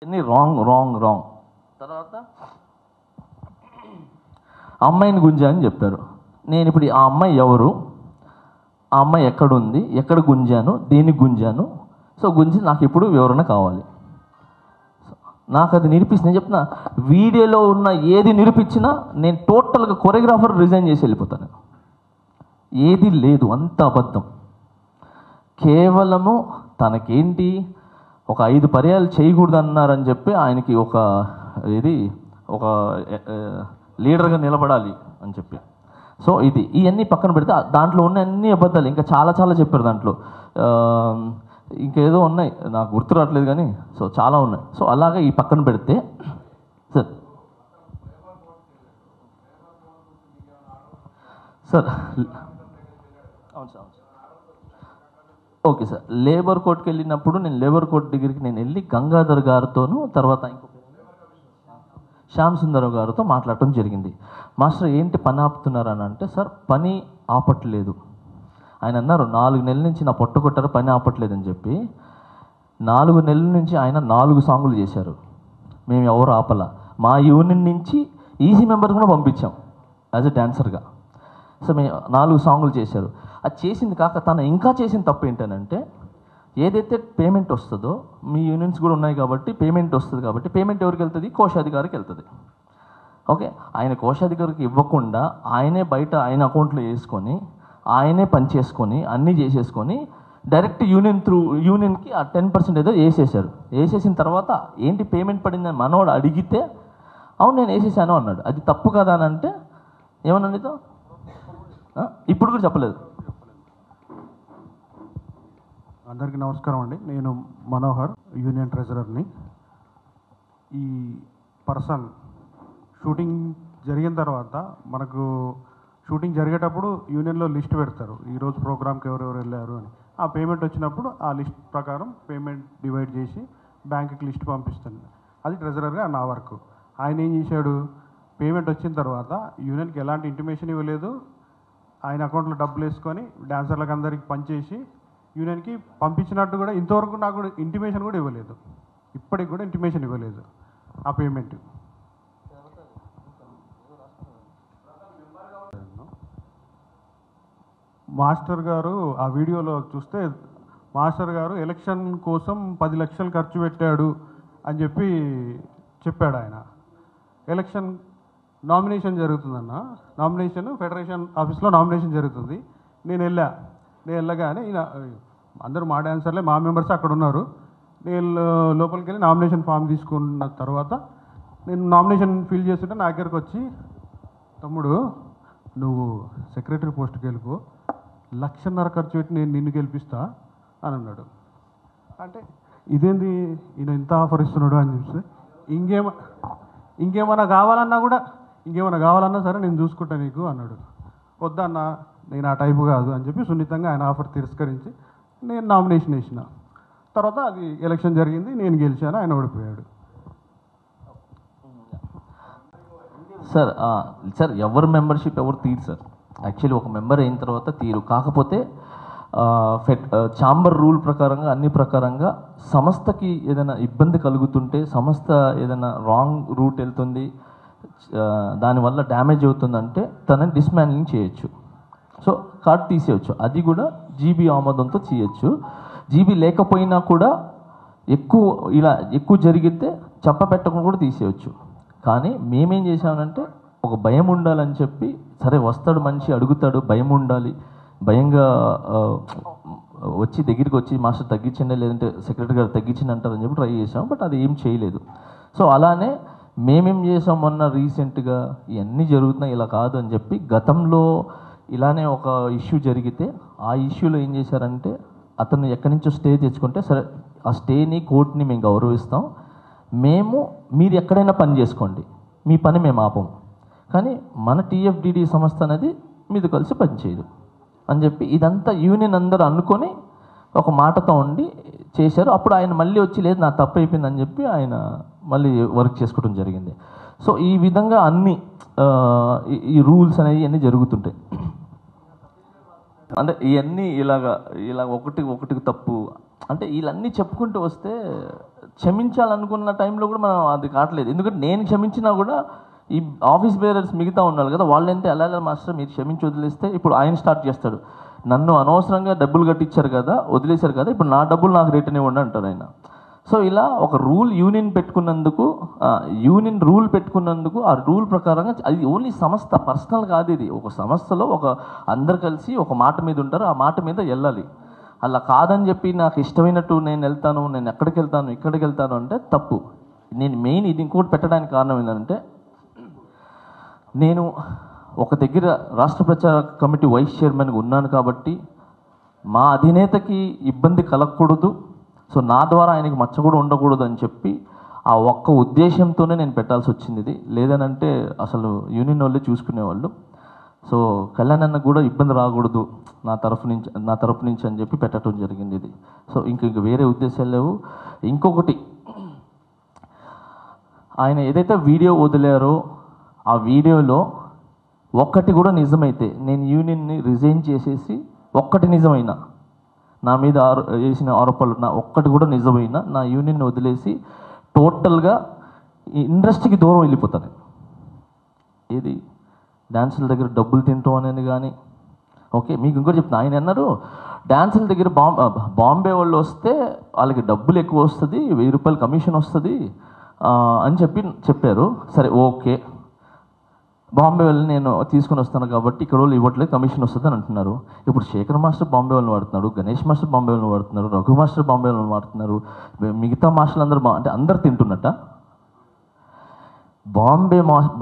అన్ని wrong wrong wrong. తర్వాత అమ్మాయిని గుంజా అని చెప్పారు. నేను ఇప్పుడు ఆ అమ్మాయి ఎవరు, ఆ అమ్మాయి ఎక్కడుంది, ఎక్కడ గుంజాను, దేనికి గుంజాను, సో గుంజి నాకు ఇప్పుడు వివరణ కావాలి. నాకు అది నిరూపిస్తుంది. నేను చెప్తున్నా, వీడియోలో ఉన్న ఏది నిరూపించినా నేను టోటల్గా కొరియోగ్రాఫర్ రిజైన్ చేసి వెళ్ళిపోతాను. ఏది లేదు, అంత అబద్ధం. కేవలము తనకేంటి ఒక 5 పర్యాలు చేయకూడదు అన్నారని చెప్పి ఆయనకి ఒక లీడర్గా నిలబడాలి అని చెప్పి. సో ఇవన్నీ పక్కన పెడితే దాంట్లో ఉన్న అన్ని అబద్ధాలు, ఇంకా చాలా చాలా చెప్పారు దాంట్లో. ఇంకేదో ఉన్నాయి, నాకు గుర్తు రావట్లేదు కానీ, సో చాలా ఉన్నాయి. సో అలాగే ఈ పక్కన పెడితే సార్ అవును సార్, ఓకే సార్. లేబర్ కోర్టుకి వెళ్ళినప్పుడు నేను లేబర్ కోర్ట్ దగ్గరికి వెళ్ళి గంగాధర్ గారితోనూ తర్వాత ఇంకొక శ్యామ్ సుందరరావు గారితో మాట్లాడటం జరిగింది. మాస్టర్ ఏంటి పని ఆపుతున్నారు అని అంటే, సార్ పని ఆపట్లేదు. ఆయన అన్నారు 4 నెలల నుంచి నా పొట్ట కొట్టారు, పని ఆపట్లేదని చెప్పి. 4 నెలల నుంచి ఆయన 4 సాంగులు చేశారు, మేము ఎవరు ఆపలా. మా యూనియన్ నుంచి ఈజీ మెంబర్స్ కూడా పంపించాం యాజ్ ఎ డాన్సర్గా. సో మేము 4 సాంగులు చేశారు. అది చేసింది కాక తను ఇంకా చేసిన తప్పు ఏంటనంటే, ఏదైతే పేమెంట్ వస్తుందో, మీ యూనియన్స్ కూడా ఉన్నాయి కాబట్టి పేమెంట్ వస్తుంది కాబట్టి, పేమెంట్ ఎవరికి వెళ్తుంది, కోశాధికారికి వెళ్తుంది. ఓకే, ఆయన కోశాధికారికి ఇవ్వకుండా ఆయనే బయట ఆయన అకౌంట్లో వేసుకొని ఆయనే పని చేసుకొని అన్నీ చేసేసుకొని డైరెక్ట్ యూనియన్కి ఆ 10% ఏదో వేసేసారు. వేసేసిన తర్వాత ఏంటి పేమెంట్ పడిందని మనవాడు అడిగితే, అవును నేను వేసేసాను అన్నాడు. అది తప్పు కదా అని అంటే ఏమన్నా నీతో ఇప్పుడు కూడా చెప్పలేదు. అందరికీ నమస్కారం అండి. నేను మనోహర్, యూనియన్ ట్రెజరర్ని. ఈ పర్సన్ షూటింగ్ జరిగిన తర్వాత మనకు షూటింగ్ జరిగేటప్పుడు యూనియన్లో లిస్ట్ పెడతారు, ఈరోజు ప్రోగ్రామ్కి ఎవరెవరు వెళ్ళారు అని. ఆ పేమెంట్ వచ్చినప్పుడు ఆ లిస్ట్ ప్రకారం పేమెంట్ డివైడ్ చేసి బ్యాంకుకి లిస్ట్ పంపిస్తుంది. అది ట్రెజరర్గా నా వర్క్. ఆయన ఏం చేశాడు, పేమెంట్ వచ్చిన తర్వాత యూనియన్కి ఎలాంటి ఇంటిమేషన్ ఇవ్వలేదు, ఆయన అకౌంట్లో డబ్బులు వేసుకొని డాన్సర్లకు అందరికి పనిచేసి యూనియన్కి పంపించినట్టు కూడా ఇంతవరకు నాకు ఇంటిమేషన్ కూడా ఇవ్వలేదు. ఇప్పటికి కూడా ఇంటిమేషన్ ఇవ్వలేదు ఆ పేమెంట్. మాస్టర్ గారు ఆ వీడియోలో చూస్తే, మాస్టర్ గారు ఎలక్షన్ కోసం 10 లక్షలు ఖర్చు పెట్టాడు అని చెప్పాడు ఆయన. ఎలక్షన్ నామినేషన్ జరుగుతుందన్న, నామినేషన్ ఫెడరేషన్ ఆఫీస్లో నామినేషన్ జరుగుతుంది. నేను వెళ్ళగానే ఈయన అందరూ మా డాన్సర్లే, మా మెంబర్స్ అక్కడ ఉన్నారు. నేను లోపలికి వెళ్ళి నామినేషన్ ఫామ్ తీసుకున్న తర్వాత నేను నామినేషన్ ఫిల్ చేస్తుంటే నా దగ్గరకు వచ్చి, తమ్ముడు నువ్వు సెక్రటరీ పోస్ట్కి వెళ్ళిపో, 1.5 లక్షలు ఖర్చు పెట్టి నేను నిన్ను గెలిపిస్తా అని అన్నాడు. అంటే ఇదేంది ఈయన ఇంత ఆఫర్ ఇస్తున్నాడు అని చూస్తే, ఇంకేమైనా కావాలన్నా సరే నేను చూసుకుంటా నీకు అన్నాడు. వద్దన్న నేను ఆ టైపు కాదు అని చెప్పి సున్నితంగా ఆయన ఆఫర్ తిరస్కరించి నేను నామినేషన్ వేసిన. తర్వాత అది ఎలక్షన్ జరిగింది, నేను గెలిచాను, ఆయన ఓడిపోయాడు. సార్ ఎవరు మెంబర్షిప్ ఎవరు తీరు సార్. యాక్చువల్లీ ఒక మెంబర్ అయిన తర్వాత తీరు. కాకపోతే ఛాంబర్ రూల్ ప్రకారంగా అన్ని ప్రకారంగా సంస్థకి ఏదైనా ఇబ్బంది కలుగుతుంటే, సంస్థ ఏదైనా రాంగ్ రూట్ వెళ్తుంది, దానివల్ల డ్యామేజ్ అవుతుందంటే తనని డిస్మాండ్లింగ్ చేయొచ్చు. సో కార్డు తీసేయచ్చు. అది కూడా జీబీ ఆమోదంతో చేయొచ్చు. జీబీ లేకపోయినా కూడా ఎక్కువ జరిగితే చెప్పపెట్టకుండా కూడా తీసేయచ్చు. కానీ మేమేం చేసామనంటే, ఒక భయం ఉండాలని చెప్పి, సరే వస్తాడు మనిషి అడుగుతాడు, భయం ఉండాలి, భయంగా దగ్గరికి వచ్చి మాస్టర్ తగ్గించండి లేదంటే సెక్రటరీ గారు తగ్గించండి అంటారని చెప్పి ట్రై చేసాం. బట్ అది ఏం చేయలేదు. సో అలానే మేమేం చేసాం, మొన్న రీసెంట్గా ఇవన్నీ జరుగుతున్నాయి ఇలా కాదు అని చెప్పి, గతంలో ఇలానే ఒక ఇష్యూ జరిగితే ఆ ఇష్యూలో ఏం చేశారంటే, అతను ఎక్కడి నుంచో స్టే తెచ్చుకుంటే, సరే ఆ స్టేని కోర్టుని మేము గౌరవిస్తాం, మీరు ఎక్కడైనా పని చేసుకోండి, మీ పని మేము ఆపం, కానీ మన టీఎఫ్డిడి సంస్థ అనేది మీతో కలిసి పనిచేయదు అని చెప్పి ఇదంతా యూనియన్ అందరూ అనుకొని ఒక మాటతో ఉండి చేశారు. అప్పుడు ఆయన మళ్ళీ వచ్చి, లేదు నా తప్పు అయిపోయిందని చెప్పి ఆయన మళ్ళీ వర్క్ చేసుకోవడం జరిగింది. సో ఈ విధంగా ఈ రూల్స్ అనేవి అన్నీ జరుగుతుంటాయి. అంటే ఇవన్నీ ఇలా ఒకటికి తప్పు అంటే వీళ్ళన్నీ చెప్పుకుంటూ వస్తే క్షమించాలనుకున్న టైంలో కూడా మనం అది కావట్లేదు. ఎందుకంటే నేను క్షమించినా కూడా ఈ ఆఫీస్ బేరర్స్ మిగతా ఉన్నారు కదా, వాళ్ళంటే ఎలా మాస్టర్ మీరు క్షమించి వదిలేస్తే ఇప్పుడు ఆయన స్టార్ట్ చేస్తాడు, నన్ను అనవసరంగా డబ్బులు కట్టించారు కదా, వదిలేశారు కదా, ఇప్పుడు నా డబ్బులు నాకు రిటర్న్ ఇవ్వండి అంటారు ఆయన. సో ఇలా ఒక యూనియన్ రూల్ పెట్టుకున్నందుకు ఆ రూల్ ప్రకారంగా అది ఓన్లీ సంస్థ పర్సనల్ కాదు, ఇది ఒక సంస్థలో అందరు కలిసి ఒక మాట మీద ఉంటారు, ఆ మాట మీద వెళ్ళాలి. అలా కాదని చెప్పి నాకు ఇష్టమైనట్టు నేను వెళ్తాను, నేను ఎక్కడికి వెళ్తాను ఇక్కడికి వెళ్తాను అంటే తప్పు. నేను మెయిన్ ఇది ఇంకోటి పెట్టడానికి కారణం ఏంటంటే, నేను ఒక దగ్గర రాష్ట్ర ప్రచార కమిటీ వైస్ చైర్మన్గా ఉన్నాను కాబట్టి మా అధినేతకి ఇబ్బంది కలగకూడదు, సో నా ద్వారా ఆయనకి మచ్చ కూడా ఉండకూడదు అని చెప్పి ఆ ఒక్క ఉద్దేశంతోనే నేను పెట్టాల్సి వచ్చింది ఇది. లేదనంటే అసలు యూనియన్ వాళ్ళే చూసుకునేవాళ్ళు. సో కళ్యాణ్ అన్న కూడా ఇబ్బంది రాకూడదు నా తరఫు నుంచి అని చెప్పి పెట్టడం జరిగింది ఇది. సో ఇంక వేరే ఉద్దేశాలు లేవు. ఇంకొకటి, ఆయన ఏదైతే వీడియో వదిలారో ఆ వీడియోలో ఒక్కటి కూడా నిజమైతే, నేను యూనియన్ని రిజైన్ చేసేసి ఒక్కటి నిజమైనా, నా మీద వేసిన ఆరోపణలు ఒక్కటి కూడా నిజమైనా, నా యూనియన్ని వదిలేసి టోటల్గా ఇండస్ట్రీకి దూరం వెళ్ళిపోతాను. ఏది డాన్సుల దగ్గర డబ్బులు తింటాం అనేది కానీ, ఓకే మీకు ఇంకోటి చెప్తాను, ఆయన అన్నారు డాన్సుల దగ్గర బాంబే వాళ్ళు వస్తే వాళ్ళకి డబ్బులు ఎక్కువ వస్తుంది, 1000 రూపాయలు కమిషన్ వస్తుంది అని చెప్పారు. సరే ఓకే, బాంబే వాళ్ళని నేను తీసుకుని వస్తాను కాబట్టి ఇక్కడ వాళ్ళు ఇవ్వట్లేదు, కమిషన్ వస్తుంది అని అంటున్నారు. ఇప్పుడు శేఖర్ మాస్టర్ బాంబే వాళ్ళని వాడుతున్నాడు, గణేష్ మాస్టర్ బాంబే వాళ్ళని వాడుతున్నారు, రఘు మాస్టర్ బాంబే వాళ్ళని వాడుతున్నారు, మిగతా మాస్టర్లు అందరూ అంటే అందరు తింటున్నట్ట.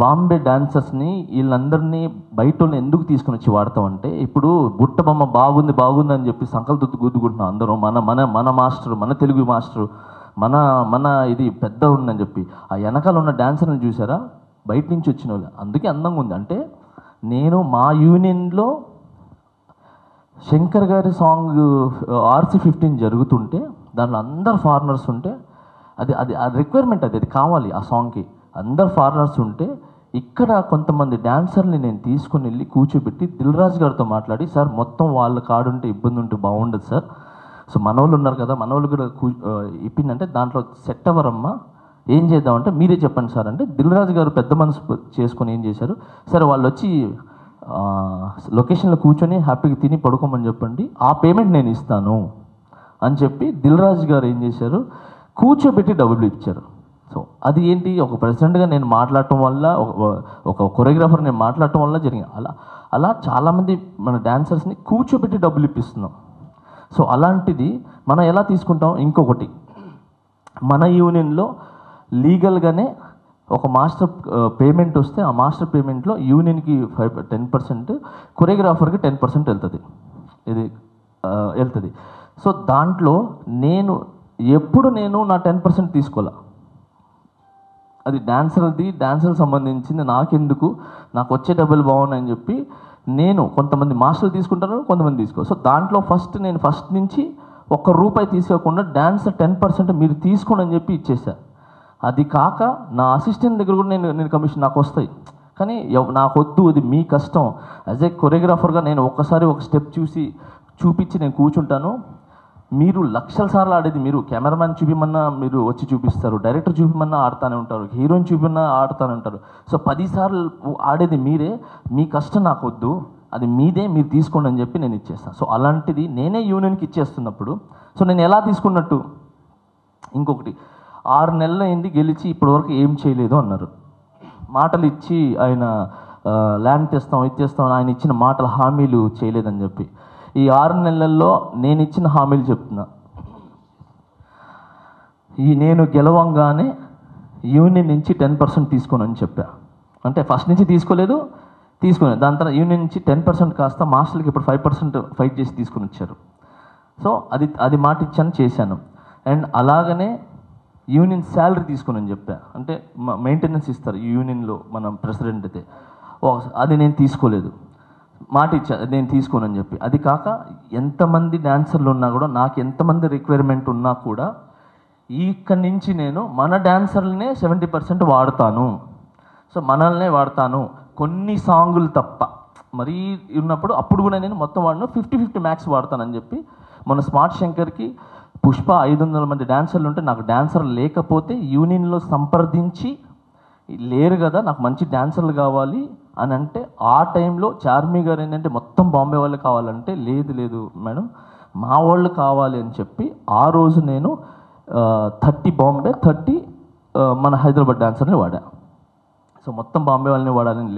బాంబే డాన్సర్స్ని వీళ్ళందరినీ బయట వాళ్ళని ఎందుకు తీసుకుని వచ్చి వాడతామంటే, ఇప్పుడు బుట్ట బొమ్మ బాగుంది అని చెప్పి సంకల్ప గుద్దుకుంటున్నాం అందరూ, మన మాస్టర్, మన తెలుగు మాస్టర్, మన ఇది పెద్ద ఉందని చెప్పి. ఆ వెనకాల ఉన్న డాన్సర్ని చూసారా, బయట నుంచి వచ్చిన వాళ్ళు, అందుకే అందంగా ఉంది. అంటే నేను మా యూనియన్లో శంకర్ గారి సాంగ్ RC15 జరుగుతుంటే దాంట్లో అందరు ఫారినర్స్ ఉంటే, అది రిక్వైర్మెంట్, అది కావాలి ఆ సాంగ్కి, అందరు ఫారినర్స్ ఉంటే ఇక్కడ కొంతమంది డాన్సర్ని నేను తీసుకుని వెళ్ళి కూర్చోబెట్టి దిల్ రాజు గారితో మాట్లాడి, సార్ మొత్తం వాళ్ళ కాడుంటే ఇబ్బంది ఉంటే బాగుండదు సార్, సో మనోళ్ళు ఉన్నారు కదా, మనోళ్ళు కూడా ఇప్పిందంటే దాంట్లో సెట్ అవ్వరమ్మా, ఏం చేద్దామంటే మీరే చెప్పండి సార్ అంటే, దిల్ రాజు గారు పెద్ద మనసు చేసుకొని ఏం చేశారు, సరే వాళ్ళు వచ్చి లొకేషన్లో కూర్చొని హ్యాపీగా తిని పడుకోమని చెప్పండి, ఆ పేమెంట్ నేను ఇస్తాను అని చెప్పి దిల్ రాజు గారు ఏం చేశారు, కూర్చోబెట్టి డబ్బులు ఇచ్చారు. సో అది ఏంటి, ఒక ప్రెసిడెంట్గా నేను మాట్లాడటం వల్ల, ఒక కొరియోగ్రాఫర్ నేను మాట్లాడటం వల్ల జరిగింది. అలా చాలామంది మన డాన్సర్స్ని కూర్చోబెట్టి డబ్బులు ఇప్పిస్తున్నాం. సో అలాంటిది మనం ఎలా తీసుకుంటాం. ఇంకొకటి, మన యూనియన్లో లీగల్గానే ఒక మాస్టర్ పేమెంట్ వస్తే ఆ మాస్టర్ పేమెంట్లో యూనియన్కి 10%, కొరియోగ్రాఫర్కి 10% వెళ్తుంది, ఇది వెళ్తుంది. సో దాంట్లో నేను నా 10% తీసుకోలే, అది డాన్సర్కి సంబంధించింది, నాకెందుకు, నాకు వచ్చే డబ్బులు బాగున్నాయని చెప్పి నేను, కొంతమంది మాస్టర్లు తీసుకుంటారు, కొంతమంది తీసుకో. సో దాంట్లో నేను ఫస్ట్ నుంచి ₹1 తీసుకోకుండా డాన్సర్ 10% మీరు తీసుకోండి అని చెప్పి ఇచ్చేసా. అది కాక నా అసిస్టెంట్ దగ్గర కూడా నేను కమిషన్ నాకు వస్తాయి, కానీ నాకు వద్దు, అది మీ కష్టం. యాజ్ ఏ కొరియోగ్రాఫర్గా నేను ఒక్కసారి ఒక స్టెప్ చూపించి నేను కూర్చుంటాను. మీరు లక్షల సార్లు ఆడేది మీరు, కెమెరామ్యాన్ చూపిమన్నా మీరు వచ్చి చూపిస్తారు, డైరెక్టర్ చూపిమన్నా ఆడుతూనే ఉంటారు, హీరోయిన్ చూపిమన్నా ఆడుతూనే ఉంటారు. సో 10 సార్లు ఆడేది మీరే, మీ కష్టం నాకు వద్దు, అది మీదే, మీరు తీసుకోండి అని చెప్పి నేను ఇచ్చేస్తాను. సో అలాంటిది నేనే యూనియన్కి ఇచ్చేస్తున్నప్పుడు సో నేను ఎలా తీసుకున్నట్టు. ఇంకొకటి, 6 నెలలు అయింది గెలిచి ఇప్పటివరకు ఏం చేయలేదు అన్నారు. మాటలు ఇచ్చి ఆయన ల్యాండ్ తెస్తాం ఆయన ఇచ్చిన మాటల హామీలు చేయలేదని చెప్పి, ఈ 6 నెలల్లో నేను ఇచ్చిన హామీలు చెప్తున్నా. నేను గెలవంగానే యూనియన్ నుంచి 10% తీసుకోనని చెప్పా. అంటే ఫస్ట్ నుంచి తీసుకోలేదు, దాని తర్వాత యూనియన్ నుంచి 10% కాస్త మాస్టర్లకి ఇప్పుడు 5% ఫైట్ చేసి తీసుకుని వచ్చారు. సో అది మాట ఇచ్చాను, చేశాను. అండ్ అలాగనే యూనియన్ శాలరీ తీసుకుని చెప్పా, అంటే మెయింటెనెన్స్ ఇస్తారు ఈ యూనియన్లో మనం ప్రెసిడెంట్ అయితే, అది నేను తీసుకోలేదు, మాట ఇచ్చా నేను తీసుకోనని చెప్పి. అది కాక ఎంతమంది డాన్సర్లు ఉన్నా కూడా, నాకు ఎంతమంది రిక్వైర్మెంట్ ఉన్నా కూడా ఇక్కడి నుంచి నేను మన డాన్సర్లనే 70% వాడతాను. సో మనల్నే వాడతాను, కొన్ని సాంగులు తప్ప మరీ ఉన్నప్పుడు అప్పుడు కూడా నేను మొత్తం వాడిన 50-50 మ్యాక్స్ వాడతానని చెప్పి, మన స్మార్ట్ శంకర్కి పుష్ప 500 మంది డాన్సర్లు ఉంటే నాకు డాన్సర్ లేకపోతే యూనియన్లో సంప్రదించి లేరు కదా, నాకు మంచి డాన్సర్లు కావాలి అని అంటే ఆ టైంలో చార్మి గారు ఏంటంటే మొత్తం బాంబే వాళ్ళు కావాలంటే లేదు లేదు మేడం మా వాళ్ళు కావాలి అని చెప్పి ఆ రోజు నేను 30 బాంబే 30 మన హైదరాబాద్ డాన్సర్ని వాడా. సో మొత్తం బాంబే వాళ్ళని వాడాలని